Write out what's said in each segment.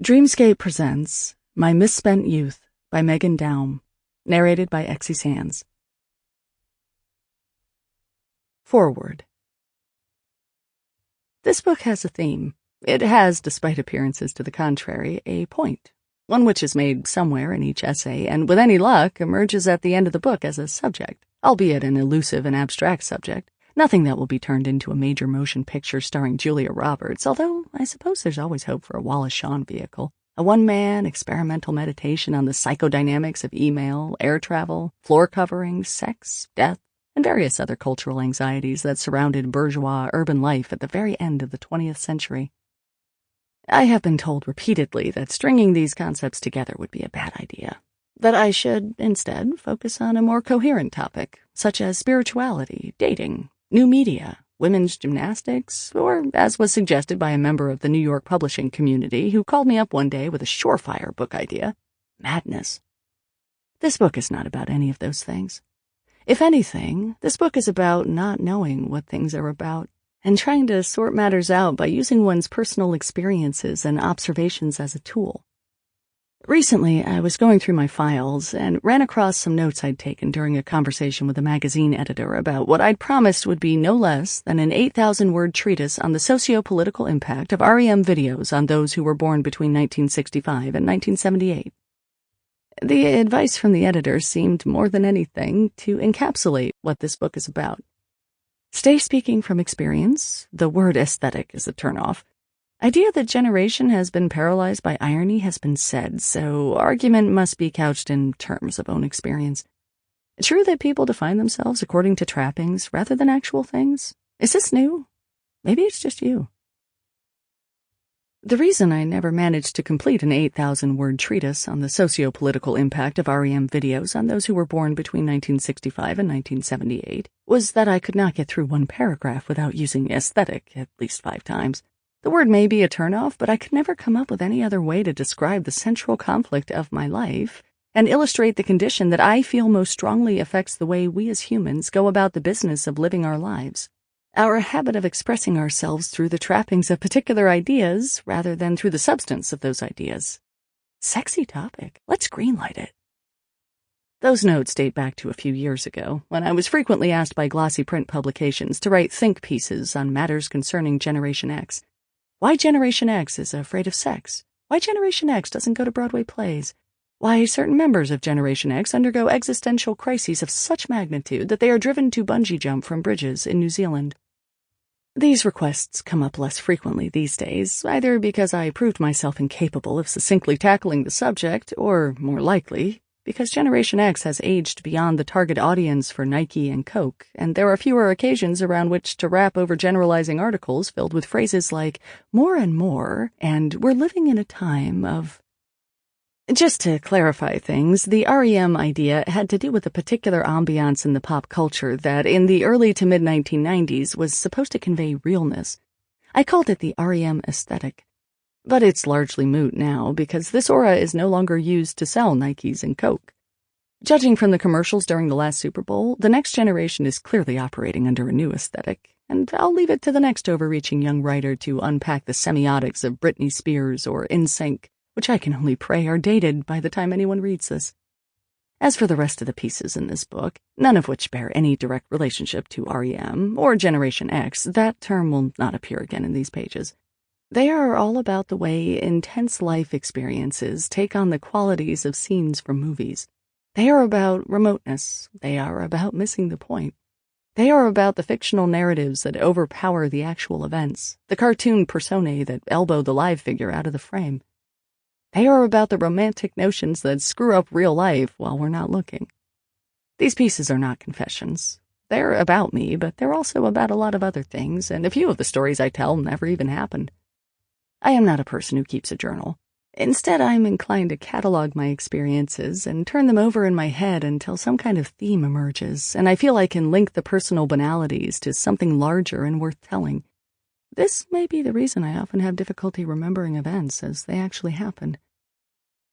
Dreamscape presents My Misspent Youth by Meghan Daum, narrated by Exie Sands. Foreword. This book has a theme. It has, despite appearances to the contrary, a point, one which is made somewhere in each essay and, with any luck, emerges at the end of the book as a subject, albeit an elusive and abstract subject. Nothing that will be turned into a major motion picture starring Julia Roberts, although I suppose there's always hope for a Wallace Shawn vehicle. A one-man experimental meditation on the psychodynamics of email, air travel, floor coverings, sex, death, and various other cultural anxieties that surrounded bourgeois urban life at the very end of the 20th century. I have been told repeatedly that stringing these concepts together would be a bad idea, that I should, instead, focus on a more coherent topic, such as spirituality, dating, new media, women's gymnastics, or, as was suggested by a member of the New York publishing community who called me up one day with a surefire book idea, madness. This book is not about any of those things. If anything, this book is about not knowing what things are about and trying to sort matters out by using one's personal experiences and observations as a tool. Recently, I was going through my files and ran across some notes I'd taken during a conversation with a magazine editor about what I'd promised would be no less than an 8,000-word treatise on the socio-political impact of REM videos on those who were born between 1965 and 1978. The advice from the editor seemed, more than anything, to encapsulate what this book is about. Stay speaking from experience. The word aesthetic is a turnoff. Idea that generation has been paralyzed by irony has been said, so argument must be couched in terms of own experience. True that people define themselves according to trappings rather than actual things? Is this new? Maybe it's just you. The reason I never managed to complete an 8,000-word treatise on the socio-political impact of REM videos on those who were born between 1965 and 1978 was that I could not get through one paragraph without using aesthetic at least 5 times. The word may be a turnoff, but I could never come up with any other way to describe the central conflict of my life and illustrate the condition that I feel most strongly affects the way we as humans go about the business of living our lives. Our habit of expressing ourselves through the trappings of particular ideas rather than through the substance of those ideas. Sexy topic. Let's greenlight it. Those notes date back to a few years ago, when I was frequently asked by glossy print publications to write think pieces on matters concerning Generation X. Why Generation X is afraid of sex. Why Generation X doesn't go to Broadway plays. Why certain members of Generation X undergo existential crises of such magnitude that they are driven to bungee jump from bridges in New Zealand. These requests come up less frequently these days, either because I proved myself incapable of succinctly tackling the subject, or, more likely, because Generation X has aged beyond the target audience for Nike and Coke, and there are fewer occasions around which to rap over generalizing articles filled with phrases like more and more, and we're living in a time of... Just to clarify things, the REM idea had to do with a particular ambiance in the pop culture that, in the early to mid-1990s, was supposed to convey realness. I called it the REM aesthetic. But it's largely moot now, because this aura is no longer used to sell Nikes and Coke. Judging from the commercials during the last Super Bowl, the next generation is clearly operating under a new aesthetic, and I'll leave it to the next overreaching young writer to unpack the semiotics of Britney Spears or NSYNC, which I can only pray are dated by the time anyone reads this. As for the rest of the pieces in this book, none of which bear any direct relationship to REM or Generation X, that term will not appear again in these pages. They are all about the way intense life experiences take on the qualities of scenes from movies. They are about remoteness. They are about missing the point. They are about the fictional narratives that overpower the actual events, the cartoon personae that elbow the live figure out of the frame. They are about the romantic notions that screw up real life while we're not looking. These pieces are not confessions. They're about me, but they're also about a lot of other things, and a few of the stories I tell never even happened. I am not a person who keeps a journal. Instead, I'm inclined to catalog my experiences and turn them over in my head until some kind of theme emerges, and I feel I can link the personal banalities to something larger and worth telling. This may be the reason I often have difficulty remembering events as they actually happened.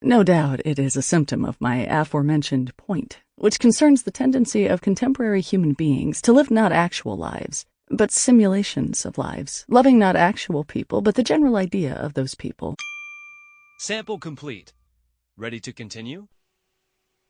No doubt it is a symptom of my aforementioned point, which concerns the tendency of contemporary human beings to live not actual lives, but simulations of lives, loving not actual people, but the general idea of those people. Sample complete. Ready to continue?